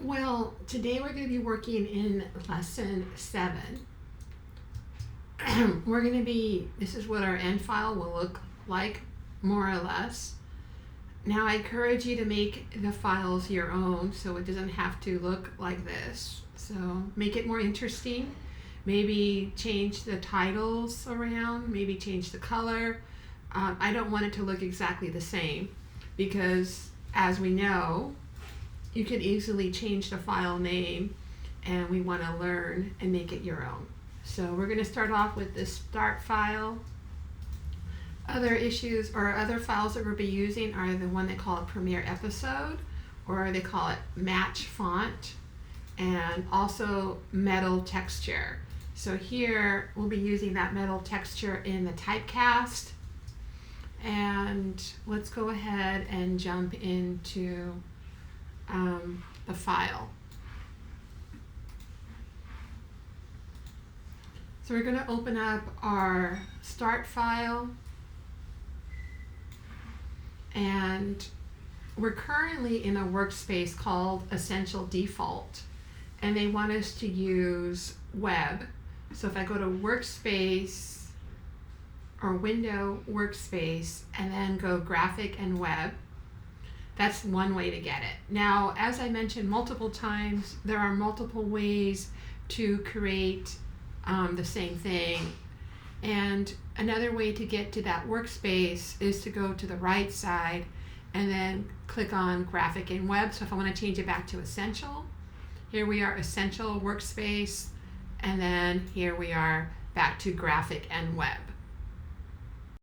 Well, today we're going to be working in lesson 7. This is what our end file will look like, more or less. Now I encourage you to make the files your own so it doesn't have to look like this. So make it more interesting. Maybe change the titles around, maybe change the color. I don't want it to look exactly the same because, as we know, you could easily change the file name, and we want to learn and make it your own. So we're going to start off with the start file. Other issues or other files that we'll be using are the one they call a Premiere Episode, or they call it Match Font, and also Metal Texture. So here we'll be using that metal texture in the typecast. And let's go ahead and jump into the file. So we're going to open up our start file, and we're currently in a workspace called Essential Default, and they want us to use web. So if I go to workspace or window workspace and then go graphic and web, that's one way to get it. Now, as I mentioned multiple times, there are multiple ways to create the same thing. And another way to get to that workspace is to go to the right side and then click on graphic and web. So if I want to change it back to essential, here we are, essential workspace, and then here we are back to graphic and web.